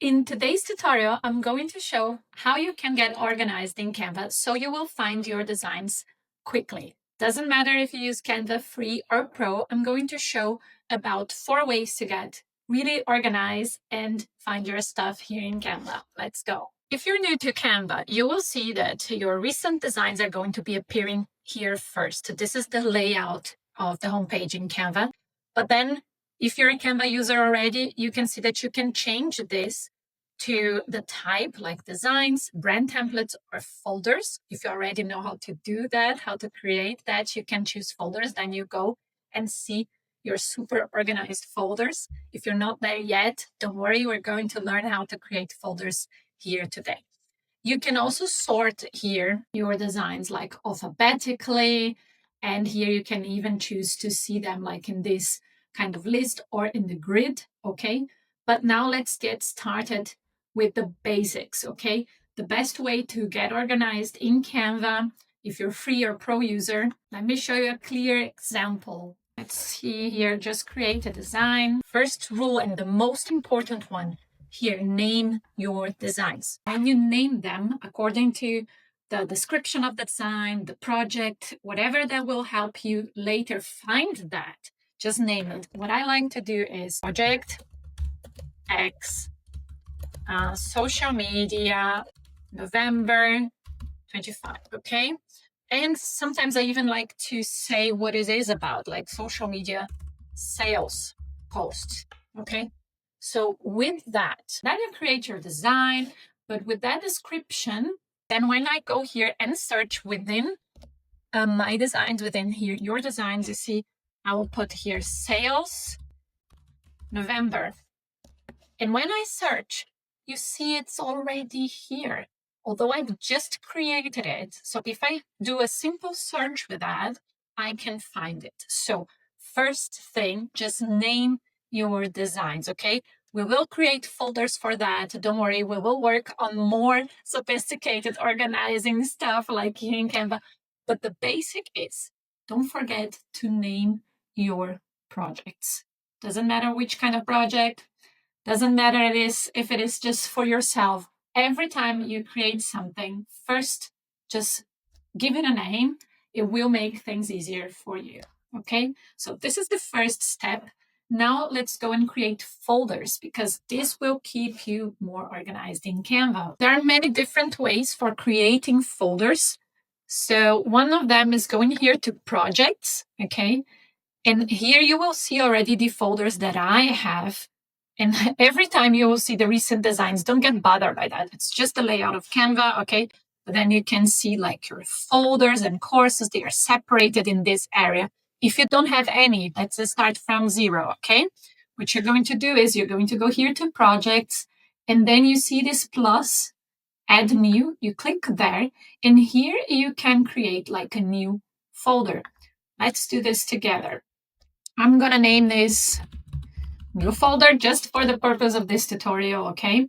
In today's tutorial, I'm going to show how you can get organized in Canva so you will find your designs quickly. Doesn't matter if you use Canva Free or Pro, I'm going to show about 4 ways to get really organized and find your stuff here in Canva. Let's go. If you're new to Canva, you will see that your recent designs are going to be appearing here first. This is the layout of the homepage in Canva. But then if you're a Canva user already, you can see that you can change this to the type like designs, brand templates, or folders. If you already know how to do that, how to create that, you can choose folders. Then you go and see your super organized folders. If you're not there yet, don't worry, we're going to learn how to create folders here today. You can also sort here your designs like alphabetically, and here you can even choose to see them like in this kind of list or in the grid, okay? But now let's get started with the basics, okay? The best way to get organized in Canva, if you're free or pro user, let me show you a clear example. Let's see here, just create a design. First rule and the most important one, here, name your designs. When you name them according to the description of the design, the project, whatever that will help you later find that, just name it. What I like to do is project X, social media, November 25, okay? And sometimes I even like to say what it is about, like social media sales posts, okay? So with that, then you create your design, but with that description, then when I go here and search within my designs, within here, your designs, you see, I will put here sales, November. And when I search, you see it's already here, although I've just created it. So if I do a simple search with that, I can find it. So first thing, just name your designs, okay? We will create folders for that. Don't worry, we will work on more sophisticated organizing stuff like here in Canva. But the basic is, don't forget to name your projects. Doesn't matter which kind of project, doesn't matter if it is just for yourself. Every time you create something, first just give it a name. It will make things easier for you. Okay, so this is the first step. Now let's go and create folders because this will keep you more organized in Canva. There are many different ways for creating folders. So one of them is going here to projects, okay? And here you will see already the folders that I have. And every time you will see the recent designs, don't get bothered by that. It's just the layout of Canva, okay? But then you can see like your folders and courses, they are separated in this area. If you don't have any, let's start from 0, okay? What you're going to do is you're going to go here to projects, and then you see this plus, add new, you click there, and here you can create like a new folder. Let's do this together. I'm gonna name this new folder just for the purpose of this tutorial, okay?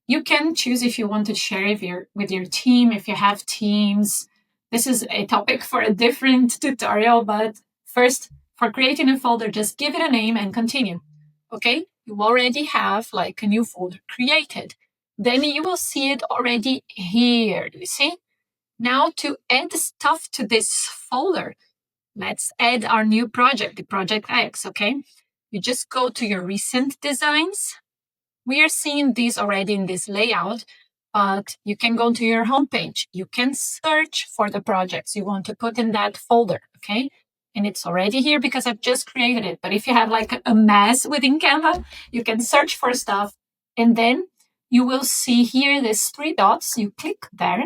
You can choose if you want to share with your team, if you have teams. This is a topic for a different tutorial, but first, for creating a folder, just give it a name and continue, okay? You already have like a new folder created. Then you will see it already here, do you see? Now to add stuff to this folder, let's add our new project, the project X, okay? You just go to your recent designs. We are seeing these already in this layout, but you can go to your homepage. You can search for the projects you want to put in that folder, okay? And it's already here because I've just created it. But if you have like a mess within Canva, you can search for stuff. And then you will see here these 3 dots. You click there,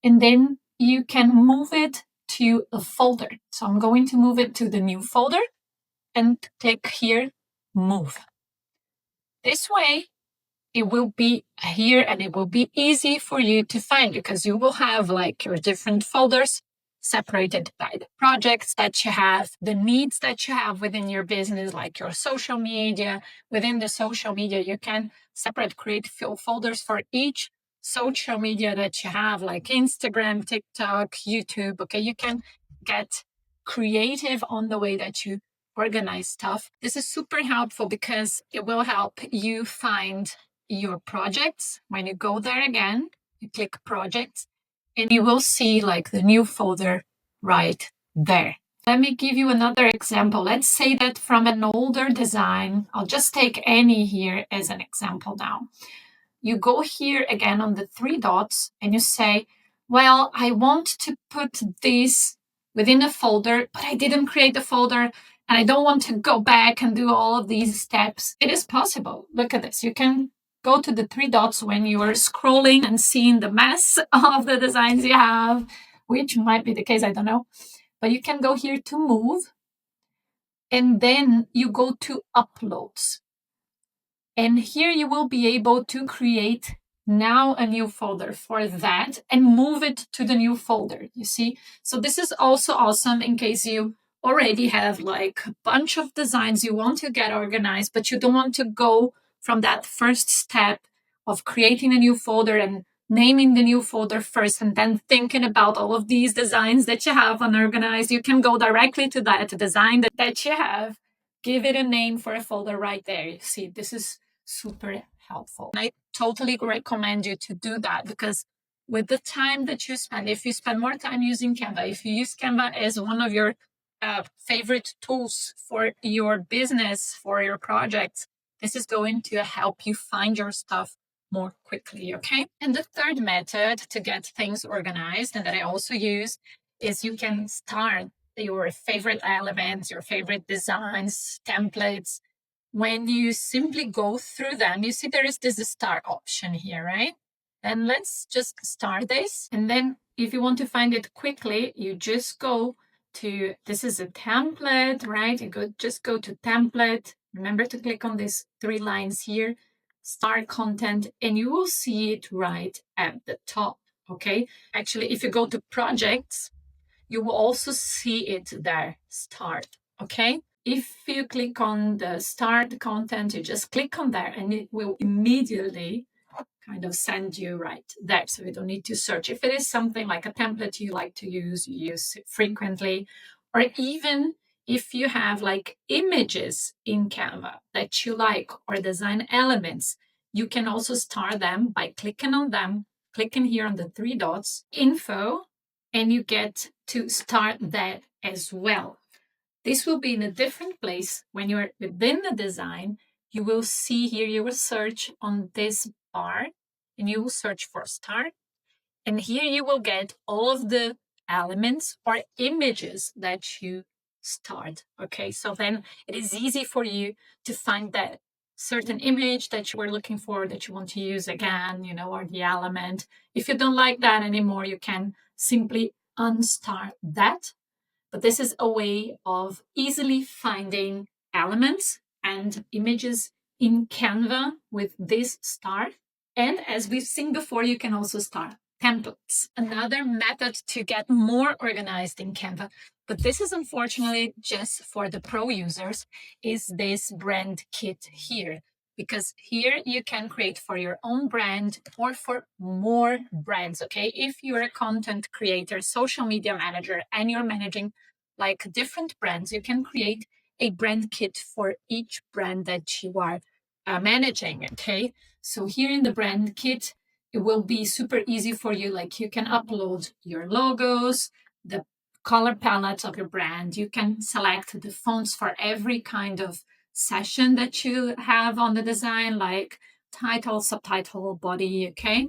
and then you can move it to a folder. So I'm going to move it to the new folder and click here, move. This way, it will be here and it will be easy for you to find because you will have like your different folders separated by the projects that you have, the needs that you have within your business, like your social media. Within the social media, you can create folders for each social media that you have, like Instagram, TikTok, YouTube. Okay, you can get creative on the way that you organize stuff. This is super helpful because it will help you find your projects, when you go there again, you click projects, and you will see like the new folder right there. Let me give you another example. Let's say that from an older design, I'll just take any here as an example now. You go here again on the three dots and you say, well, I want to put this within a folder, but I didn't create the folder and I don't want to go back and do all of these steps. It is possible. Look at this. You can go to the three dots when you are scrolling and seeing the mess of the designs you have, which might be the case, I don't know. But you can go here to move, and then you go to uploads. And here you will be able to create now a new folder for that and move it to the new folder, you see? So this is also awesome in case you already have like a bunch of designs you want to get organized, but you don't want to go from that first step of creating a new folder and naming the new folder first and then thinking about all of these designs that you have unorganized. You can go directly to that design that you have, give it a name for a folder right there. You see, this is super helpful. And I totally recommend you to do that because with the time that you spend, if you spend more time using Canva, if you use Canva as one of your favorite tools for your business, for your projects, this is going to help you find your stuff more quickly, okay? And the third method to get things organized and that I also use is you can start your favorite elements, your favorite designs, templates. When you simply go through them, you see there is this start option here, right? And let's just start this. And then if you want to find it quickly, you just go to, this is a template, right? You just go to template. Remember to click on these three lines here, start content, and you will see it right at the top, okay? Actually, if you go to projects, you will also see it there, start, okay? If you click on the start content, you just click on there and it will immediately kind of send you right there. So you don't need to search. If it is something like a template you like to use, you use it frequently, or even if you have like images in Canva that you like or design elements, you can also start them by clicking on them, clicking here on the three dots, info, and you get to start that as well. This will be in a different place. When you're within the design, you will see here, you will search on this bar and you will search for start. And here you will get all of the elements or images that you start. Okay, so then it is easy for you to find that certain image that you were looking for that you want to use again, or the element. If you don't like that anymore, you can simply unstart that. But this is a way of easily finding elements and images in Canva with this start. And as we've seen before, you can also start templates. Another method to get more organized in Canva, but this is unfortunately just for the pro users, is this brand kit here. Because here you can create for your own brand or for more brands, okay? If you're a content creator, social media manager, and you're managing like different brands, you can create a brand kit for each brand that you are managing, okay? So here in the brand kit, it will be super easy for you. Like you can upload your logos, the color palettes of your brand. You can select the fonts for every kind of session that you have on the design, like title, subtitle, body, okay?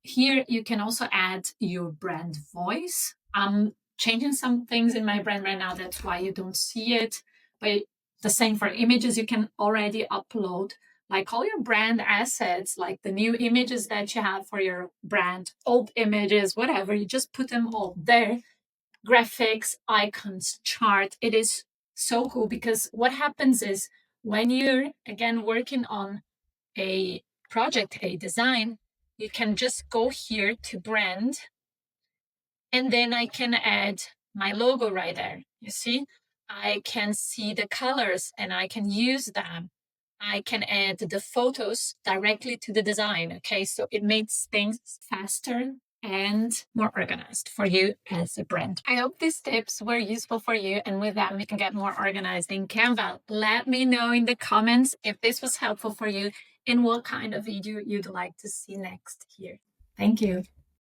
Here you can also add your brand voice. I'm changing some things in my brand right now, that's why you don't see it. But the same for images, you can already upload like all your brand assets, like the new images that you have for your brand, old images, whatever, you just put them all there. Graphics, icons, chart. It is so cool because what happens is when you're again working on a project, a design, you can just go here to brand and then I can add my logo right there. You see, I can see the colors and I can use them. I can add the photos directly to the design. Okay, so it makes things faster and more organized for you as a brand. I hope these tips were useful for you, and with that, we can get more organized in Canva. Let me know in the comments if this was helpful for you and what kind of video you'd like to see next here. Thank you.